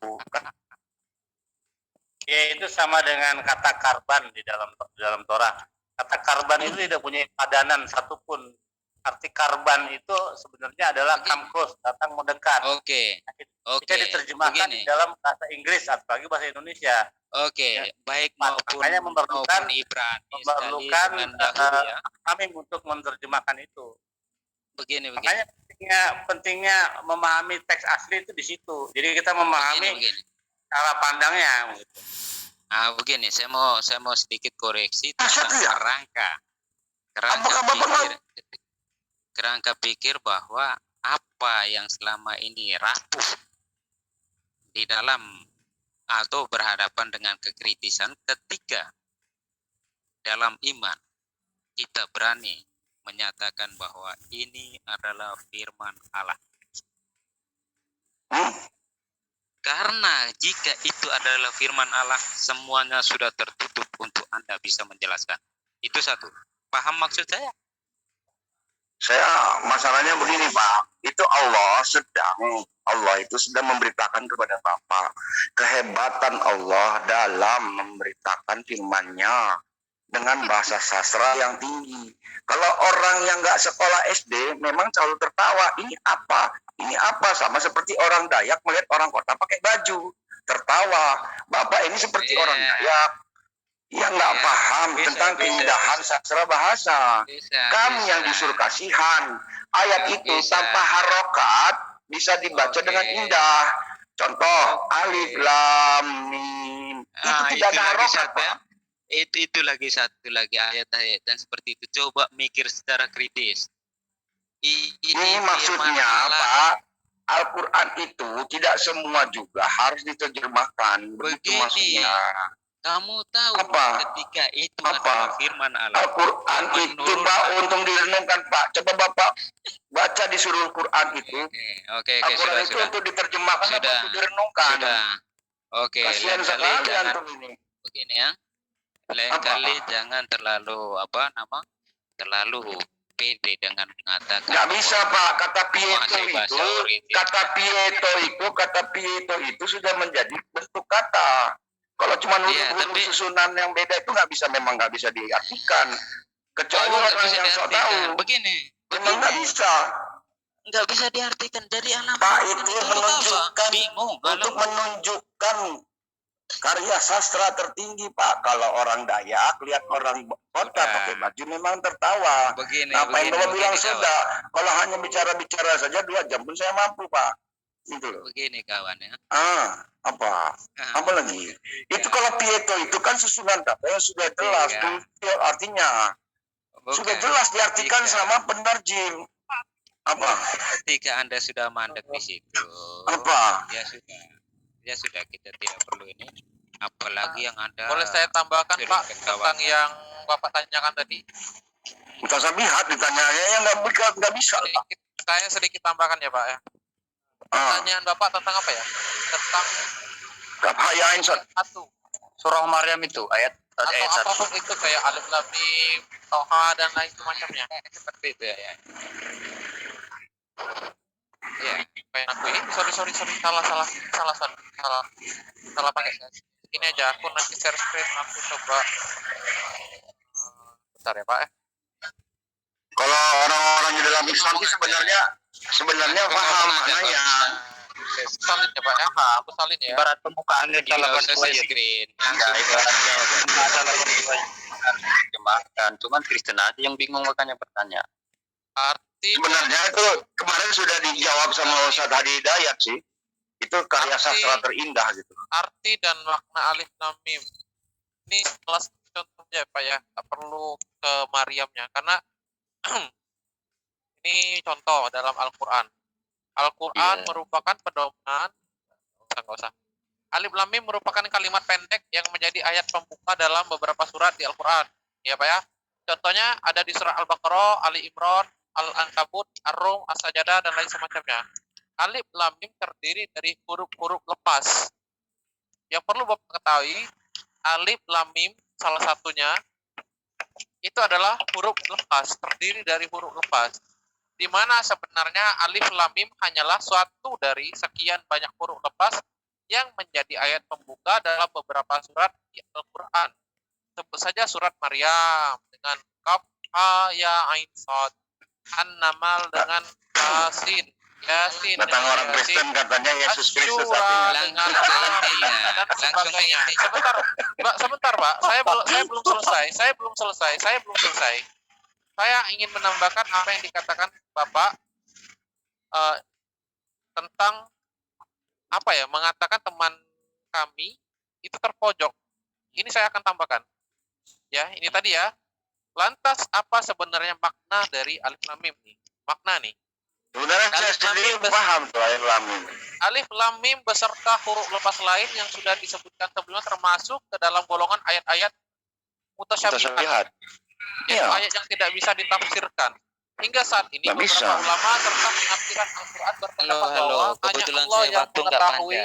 S2: Ya itu sama dengan kata karban di dalam Torah. Kata karban itu tidak punya padanan satupun. Arti karban itu sebenarnya adalah come close, datang mendekat.
S1: Oke.
S2: Bisa diterjemahkan di dalam bahasa Inggris apalagi bahasa Indonesia.
S1: Oke, ya. Baik
S2: makanya memerlukan kami untuk menerjemahkan itu.
S1: Begini.
S2: Makanya pentingnya memahami teks asli itu di situ. Jadi kita memahami cara pandangnya. Gitu.
S1: Begini, saya mau sedikit koreksi tentang kerangka pikir bahwa apa yang selama ini rapuh di dalam atau berhadapan dengan kekritisan ketika dalam iman kita berani menyatakan bahwa ini adalah firman Allah. Karena jika itu adalah firman Allah, semuanya sudah tertutup untuk Anda bisa menjelaskan. Itu satu. Paham maksud saya?
S5: Masalahnya begini, Pak. Itu Allah itu sedang memberitakan kepada Bapak kehebatan Allah dalam memberitakan firman-Nya dengan bahasa sastra yang tinggi. Kalau orang yang nggak sekolah SD memang selalu tertawa, ini apa, sama seperti orang Dayak melihat orang kota pakai baju, tertawa. Bapak ini seperti orang Dayak yang nggak paham tentang keindahan sastra bahasa. Kami yang disuruh kasihan. Ayat itu tanpa harokat bisa dibaca dengan indah. Contoh alif lam mim. Itu tidak ada harokat, Pak.
S1: Itu lagi satu lagi ayat-ayat dan seperti itu. Coba mikir secara kritis.
S5: Ini maksudnya, Pak, Al-Quran itu tidak semua juga harus diterjemahkan. Begitu maksudnya.
S1: Kamu tahu ketika itu adalah firman Allah.
S5: Al-Quran itu, Pak, untung direnungkan, Pak. Coba Bapak baca di seluruh Quran itu.
S1: Oke,
S5: Al-Quran itu untuk diterjemahkan atau untuk direnungkan.
S1: Oke,
S5: kasihan sekali antum ini.
S1: Begini ya. Lain kali jangan terlalu pede dengan mengatakan.
S5: Nggak bisa, Pak. Kata Pietro itu sudah menjadi bentuk kata. Kalau cuma huruf susunan yang beda itu nggak bisa diartikan. Kecuali orang yang sok tahu.
S1: Begini.
S5: Memang nggak bisa.
S1: nggak bisa diartikan jadi alamat.
S5: Pak, itu
S1: untuk apa?
S5: menunjukkan
S1: Bingung.
S5: untuk menunjukkan karya sastra tertinggi, Pak. Kalau orang Dayak lihat orang kota
S1: Sudah.
S5: pakai baju memang tertawa.
S1: Begini,
S5: Ngapain Bapak bilang
S1: kawan.
S5: sudah? Kalau hanya bicara-bicara saja 2 jam pun saya mampu, Pak. Gitu loh.
S1: Begini kawan ya.
S5: Apa? Apa lagi? Itu kalau Pietro itu kan susunan kata yang sudah jelas.
S1: Tiga.
S5: Artinya sudah
S1: Bukan.
S5: jelas diartikan
S1: Tiga.
S5: sama penerjem. Apa?
S1: Ketika Anda sudah mandek di situ,
S5: Apa?
S1: ya sudah kita tidak perlu ini. Apalagi yang Anda
S3: Boleh saya tambahkan
S1: sering
S3: Pak
S1: ketawa.
S3: tentang yang Bapak tanyakan tadi?
S5: Bukan sabihat ditanya yang nggak bisa.
S3: Saya sedikit tambahkan ya Pak ya. Pertanyaan Bapak tentang apa ya? Tentang
S5: Kapayain
S3: satu
S4: Surah Maryam itu ayat
S3: atau
S4: ayat 1.
S3: apapun itu kayak alif lam mim, toha dan lain semacamnya.
S1: Seperti itu ya. Ya.
S3: Kayak aku ini sorry salah pakai. Ini aja aku nanti share screen aku coba. Bentar ya Pak ya.
S5: Kalau orang-orang di dalam Islam sih sebenarnya paham maknanya.
S3: Salin ya Pak ya. Aku salin ya.
S4: Ibarat pembukaan ayat
S1: Tidak usah
S4: 82 ya.
S1: screen.
S4: Enggak,
S1: Langsung
S4: ibarat ada 82 jemaahkan. Cuman Kristen aja yang bingung makanya bertanya.
S3: Arti
S5: Sebenarnya itu kemarin sudah dijawab sama Ustadz Hadi Hidayat sih. Itu karya sastra terindah gitu.
S3: arti dan makna alif lam mim. Ini salah satu contohnya Pak ya. Tak perlu ke Maryamnya karena ini contoh dalam Al-Qur'an. Al-Qur'an merupakan pedoman enggak usah. Alif lam mim merupakan kalimat pendek yang menjadi ayat pembuka dalam beberapa surat di Al-Qur'an. Ya Pak ya. Contohnya ada di surah Al-Baqarah, Ali Imran, Al-Ankabut, Ar-Rum, As-Sajdah dan lain semacamnya. Alif lam mim terdiri dari huruf-huruf lepas. Yang perlu Bapak ketahui, alif lam mim salah satunya itu adalah huruf lepas, terdiri dari huruf lepas. Di mana sebenarnya alif lam mim hanyalah suatu dari sekian banyak huruf lepas yang menjadi ayat pembuka dalam beberapa surat di Al-Qur'an. Sebut saja surat Maryam dengan kaf, ha, ya, ain, sad. An-Namal dengan Yasin.
S5: Datang orang Kristen katanya Yesus Kristus artinya.
S1: langsung ke intinya. Langsung ke intinya.
S3: Sebentar, Pak. Saya belum selesai. Saya ingin menambahkan apa yang dikatakan Bapak tentang apa ya? Mengatakan teman kami itu terpojok. Ini saya akan tambahkan. Ya, ini tadi ya. Lantas apa sebenarnya makna dari alif lam mim nih? Makna nih.
S5: Sebenarnya saya sendiri paham tuh alif lam mim.
S3: Alif lam mim beserta huruf lepas lain yang sudah disebutkan sebelumnya termasuk ke dalam golongan ayat-ayat mutasyabihat. Yaitu ayat yang tidak bisa ditafsirkan. Hingga saat ini beberapa ulama serta penafsiran Al-Qur'an berpendapat bahwa hanya Allah yang mengetahui.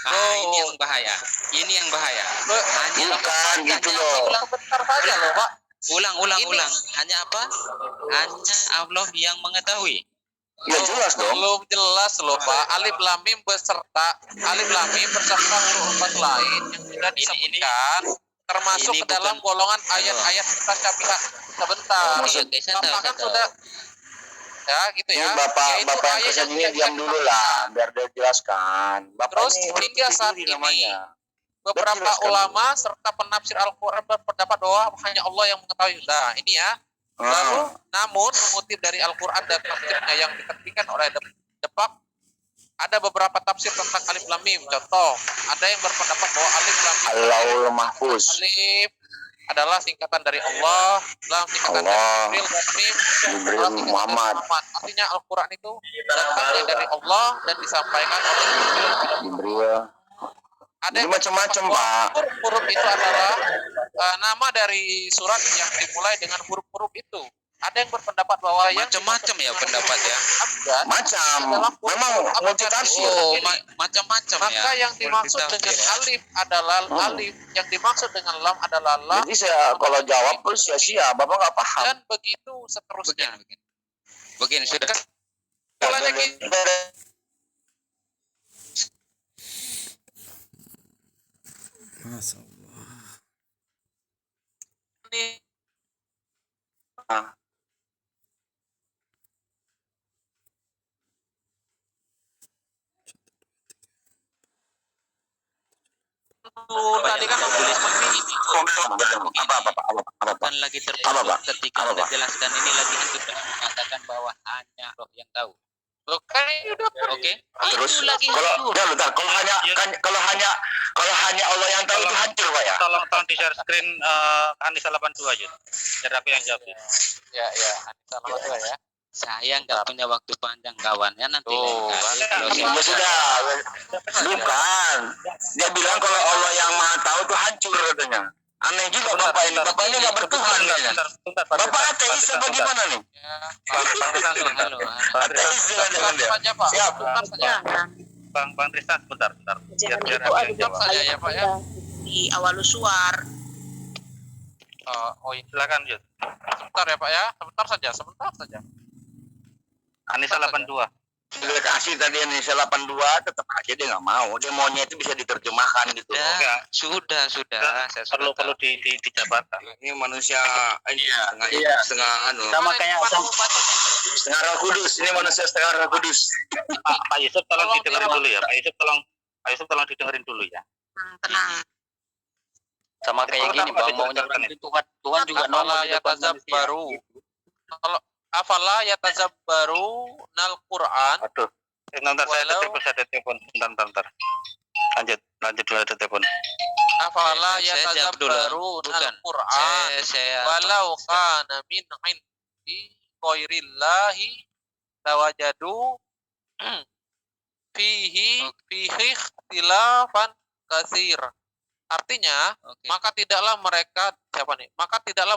S1: Ini yang bahaya. Hanya
S5: bukan gitu loh.
S3: Bentar saja loh, Pak.
S1: Ulang. Hanya apa? Hanya Allah yang mengetahui.
S5: Ya jelas dong.
S3: Belum jelas loh, Pak. Alif lam mim beserta huruf lepas lain yang sudah disebutkan termasuk
S1: ini
S3: ke dalam golongan ayat-ayat mutasyabihat. Sebentar. Bapak kan sudah ya gitu ya.
S5: Ini Bapak
S3: Yaitu
S5: yang
S3: ayat
S5: Kristen
S3: yang
S5: ini
S3: tidak
S5: diam
S3: bisa
S5: dulu lah, biar dia jelaskan. Bapak
S3: Terus
S5: ini
S3: hingga saat
S5: diri
S3: ini
S5: namanya.
S3: beberapa
S5: Jelaskan
S3: ulama serta penafsir Al-Quran berpendapat bahwa hanya Allah yang mengetahui. Nah, ini ya. Lalu, namun mengutip dari Al-Quran dan tafsirnya yang diterbitan oleh Depak, ada beberapa tafsir tentang alif lam mim. Contoh, ada yang berpendapat bahwa alif lam mim
S5: Allahul Mahfuz.
S3: alif adalah singkatan dari Allah, lam singkatan dari Jibril, dan mim
S5: Jibril
S3: adalah singkatan dari
S5: Muhammad.
S3: Artinya Al-Quran itu datangnya dari Allah dan disampaikan oleh Jibril.
S5: Jibril.
S3: Ada
S5: Jadi
S3: yang
S5: macam-macam, Pak.
S3: huruf itu adalah nama dari surat yang dimulai dengan huruf-huruf itu. Ada yang berpendapat bahwa yang
S1: Macam-macam ya pendapat ya.
S3: abjad
S5: Macam.
S3: adalah
S5: Memang
S3: huruf
S5: multitafsir.
S1: Macam-macam ya.
S3: maka yang dimaksud dengan alif adalah alif, yang dimaksud dengan lam adalah lam,
S5: Jadi saya kalau jawab terus sia-sia, Bapak nggak paham.
S3: dan begitu seterusnya.
S1: Begini sudah.
S3: Mulanya kita
S7: Masya Allah.
S3: nih
S8: tadi kan
S1: boleh seperti ini.
S5: Apa?
S1: Bukan lagi
S5: Apa,
S1: terpojok
S5: Pak?
S1: ketika
S5: Apa,
S1: kita
S5: Pak?
S1: jelaskan ini lagi kita mengatakan bahwa hanya roh yang tahu.
S8: loh kan ini udah
S1: Oke.
S5: Terus
S1: Itu lagi
S5: kalau
S1: hancur.
S5: ya bentar, kalau hanya Allah yang tahu itu hancur Pak ya.
S2: Tolong di share screen Anissa 82 aja. Biar aku yang jawab.
S8: ya Anissa nama tua ya.
S1: Saya nggak punya waktu panjang kawannya nanti
S8: Tuh,
S1: lain kali. Kalau
S5: Ya
S1: saya-
S5: sudah, bukan. Dia bilang kalau Allah yang Maha tahu itu hancur katanya. Aneh juga Bapak ini. Bapak ini nggak bertuhan kayaknya. Bapak ateis apa gimana nih?
S1: Halo.
S5: Ateis jangan dia.
S8: Saja Pak.
S5: Siap.
S8: Sebentar saja.
S2: Bang Tristan sebentar.
S6: Jangan
S2: Biar
S6: itu
S2: aku
S6: ada
S2: yang jawab.
S8: saja ya, Pak, ya.
S6: di awal suar.
S8: Oh iya.
S2: Silakan Jud.
S8: Sebentar ya Pak ya. Sebentar saja.
S2: Anissa 82.
S5: Sudah kasih tadi Indonesia 82 tetap aja dia nggak mau. Dia maunya itu bisa diterjemahkan gitu.
S1: Ya, sudah. Saya
S2: Perlu
S1: sudah tahu.
S2: dijabarkan.
S5: Ini manusia ini
S3: Iya.
S5: setengah
S3: Sama kayak
S5: setengah Roh Kudus. Ini manusia setengah Roh Kudus.
S2: Pak Yusuf tolong
S8: Tolong
S2: didengerin
S8: dia,
S2: dulu ya. Pak Yusuf tolong didengerin dulu ya.
S6: Tenang.
S3: sama kayak gini bang, maunya orang itu Tuhan juga
S8: Afala
S3: nongol di depan manusia.
S8: yatazabbaru. Kalau afala yatazabbaru nal Quran.
S2: Aduh. Bentar, saya
S8: Walau-
S2: ada telepon. Bentar. Lanjut dulu ada telepon.
S8: Afala
S1: Saya jawab dulu.
S8: yatazabbaru nal
S1: Bukan.
S8: Quran.
S1: Saya
S8: Walau kana min indi ghairillahi lawajadu fihi ikhtilafan katsir. Artinya,
S1: Oke.
S8: maka tidaklah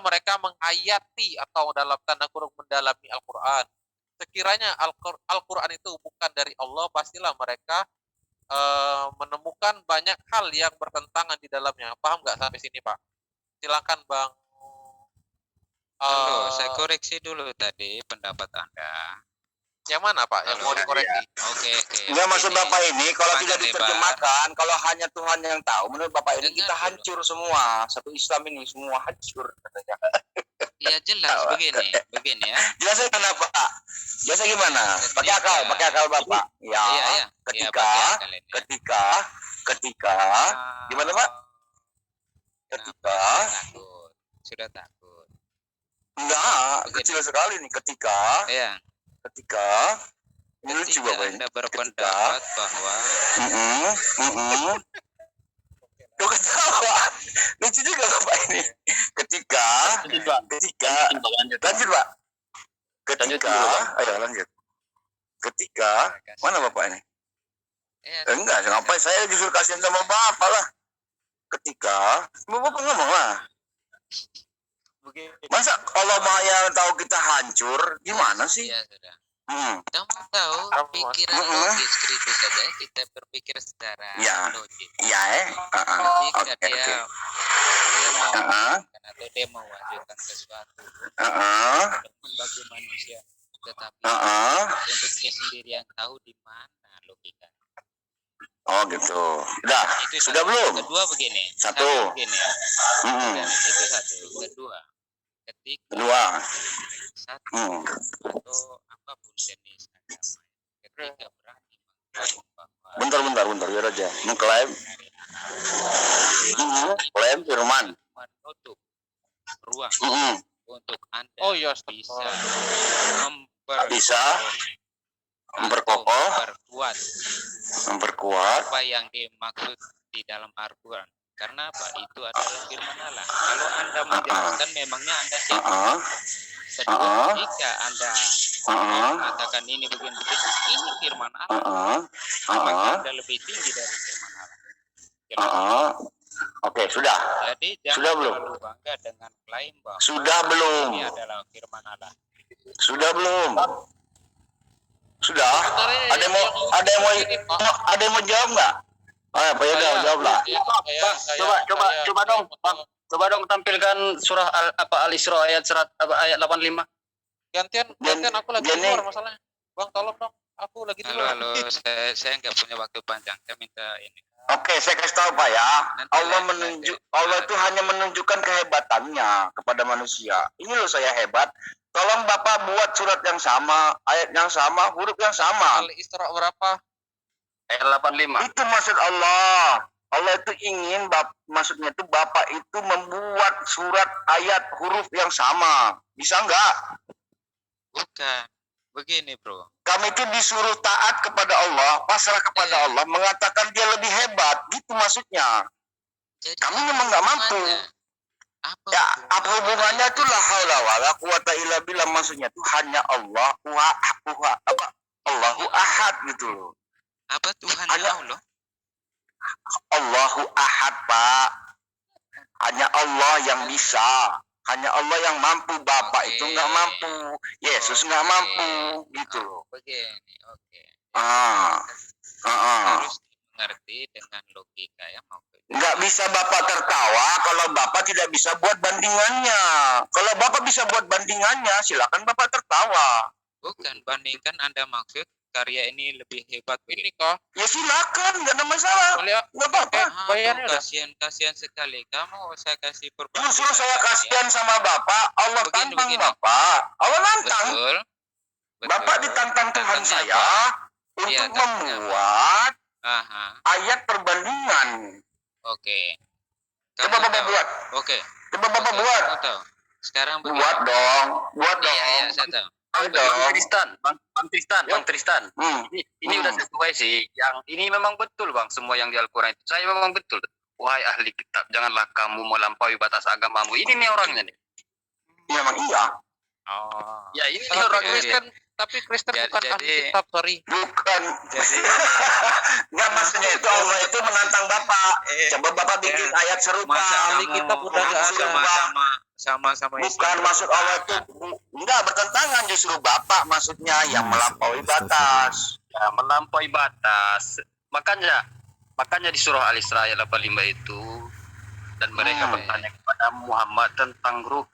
S8: mereka menghayati atau dalam tanda kurung mendalami Al-Qur'an. Sekiranya Al-Qur'an itu bukan dari Allah, pastilah mereka menemukan banyak hal yang bertentangan di dalamnya. Paham nggak sampai sini, Pak? Silakan, Bang.
S1: Halo, saya koreksi dulu tadi pendapat Anda.
S8: Yang mana, Pak? Yang mau dikoreksi?
S1: Oke.
S5: Enggak maksud
S1: Ini
S5: Bapak ini kalau
S1: panjang
S5: tidak
S1: lebar.
S5: diterjemahkan, kalau hanya Tuhan yang tahu, menurut Bapak ini
S1: Dengar
S5: kita
S1: dulu.
S5: hancur semua. Satu Islam ini semua hancur katanya.
S1: Ya jelas begini ya.
S5: Jelasnya gimana Pak? Jelasnya gimana? Pakai akal Bapak. Ya.
S1: Iya.
S5: Ketika gimana, Pak? Ketika
S1: Sudah takut.
S5: enggak,
S1: Begini.
S5: kecil sekali nih ketika
S1: Ya.
S5: ini lucu
S1: Ketika
S5: Bapak ini.
S1: Anda berpendapat bahwa
S5: Tuh ketawa. Lucu juga Bapak ini. Ketika lanjut Pak. Ketika ayo lanjut. Ketika mana Bapak ini? Enggak, ngapain saya justru kasihan sama Bapak lah. Ketika Bapak ngomong lah. Masa Allah Maha yang tahu kita hancur? Gimana sih?
S1: Ya sudah.
S5: Hmm.
S1: Kamu tahu pikiran logis kritis saja kita berpikir secara
S5: Ya.
S1: logis.
S5: Iya
S1: Ketika
S5: Oke.
S1: dia mau atau dia mewajibkan sesuatu bagi manusia, tetapi untuk dia sendiri yang tahu di mana logikanya.
S5: Oh gitu. Udah,
S1: Itu
S5: sudah
S1: satu.
S5: belum?
S1: Kedua begini.
S5: Satu.
S1: Begini ya. Itu satu. Kedua. Ketika
S5: Kedua.
S1: satu atau apapun jenis agama, ketika berani mengklaim bahwa
S5: Bentar biar aja. Mengklaim klaim firman.
S1: menutup ruang untuk Anda
S8: Oh iya,
S1: bisa
S5: memperkokoh,
S1: memperkuat apa yang dimaksud di dalam Al-Quran. Karena apa? Itu adalah firman Allah. Kalau Anda menjelaskan, memangnya Anda siapa? Kedua, jika Anda mengatakan ini begini, ini firman Allah, maka Anda lebih tinggi dari firman Allah. Jelas?
S5: Oke, sudah.
S1: Jadi jangan
S5: Sudah belum?
S1: terlalu bangga dengan klaim bahwa
S5: Sudah belum?
S1: ini adalah firman Allah.
S5: Sudah belum? Sudah? Ada yang mau jawab nggak? Pak Yuda jawablah.
S3: Coba dong, Bang. Coba dong tampilkan surah Al-Isra ayat 85.
S8: Gantian aku lagi di luar masalahnya. Bang, tolong dong. Aku lagi di luar.
S1: Halo, saya nggak punya waktu panjang. Saya minta ini.
S5: Oke, saya kasih tahu Pak ya.
S1: Nanti
S5: Allah itu hanya menunjukkan kehebatannya kepada manusia. Ini loh saya hebat. Tolong Bapak buat surat yang sama, ayat yang sama, huruf yang sama.
S8: Al-Isra berapa?
S3: Ayat 85.
S5: Itu maksud Allah. Allah itu ingin maksudnya itu Bapak itu membuat surat ayat huruf yang sama. Bisa enggak?
S1: Bukan. Begini, Bro.
S5: Kami itu disuruh taat kepada Allah, pasrah kepada
S1: Iya.
S5: Allah, mengatakan dia lebih hebat, gitu maksudnya.
S1: Jadi
S5: Kami memang nggak mampu.
S1: hubungannya? Apa
S5: Ya,
S1: hubungannya?
S5: apa hubungannya itu la haula wala quwata illa billah, maksudnya itu hanya Allah Allahu ahad gitu loh.
S1: Apa Tuhan
S5: Hanya-
S1: Allah?
S5: Allahu ahad, Pak. Hanya Allah yang bisa. Hanya Allah yang mampu. Bapak
S1: Oke.
S5: itu nggak mampu. Yesus nggak
S1: Oke.
S5: mampu, gitu loh.
S1: Begini, oke.
S5: Ah,
S1: Harus dimengerti dengan logika ya maksudnya.
S5: nggak bisa Bapak tertawa kalau Bapak tidak bisa buat bandingannya. Kalau Bapak bisa buat bandingannya, silakan Bapak tertawa.
S1: Bukan, bandingkan Anda maksud karya ini lebih hebat.
S8: Ini kok
S5: Ya silakan, nggak ada masalah.
S8: melihat
S5: Nggak apa-apa.
S8: bayarnya udah.
S1: Kasihan sekali. Kamu saya kasih perbandingan.
S5: Justru saya kasihan sama Bapak. Allah
S1: Begini,
S5: tantang
S1: begini.
S5: Bapak. Allah nantang.
S1: Betul.
S5: Bapak ditantang Tuhan
S1: Tantangnya
S5: saya
S1: apa?
S5: untuk
S1: Iya, tantangnya
S5: membuat
S1: Aha,
S5: ayat perbandingan.
S1: oke.
S5: Coba
S1: Kamu
S5: Bapak
S1: tahu.
S5: buat.
S1: Oke.
S5: Coba Bapak
S1: Oke,
S5: buat.
S1: kamu tahu. Sekarang begini.
S5: Buat dong. Buat dong.
S1: Iya, iya, saya tahu.
S5: Ayo
S3: Bang
S5: dong.
S3: Tristan, Bang Tristan.
S5: Hmm.
S3: Ini udah sesuai sih. Yang ini memang betul Bang, semua yang di Al-Quran itu. Saya memang betul. Wahai ahli kitab, janganlah kamu melampaui batas agamamu. Ini nih orangnya nih.
S5: Memang iya.
S1: Oh.
S3: Ya ini nih
S8: Tapi
S3: orangnya.
S8: Kristen, tapi Kristen
S1: Ya,
S8: bukan ahli
S1: jadi-
S8: kitab, sorry.
S5: Bukan.
S1: Jadi
S5: Nggak, maksudnya itu Allah itu menantang Bapak. Coba Bapak bikin ayat serupa.
S1: masa
S8: ahli
S1: kamu
S8: kitab udah nggak ada.
S1: sama-sama
S5: Bukan maksud Allah itu enggak bertentangan, justru Bapak maksudnya yang melampaui batas.
S3: Ya, melampaui batas. Makanya di surah Al-Isra ayat 85 itu, dan mereka bertanya kepada Muhammad tentang ruh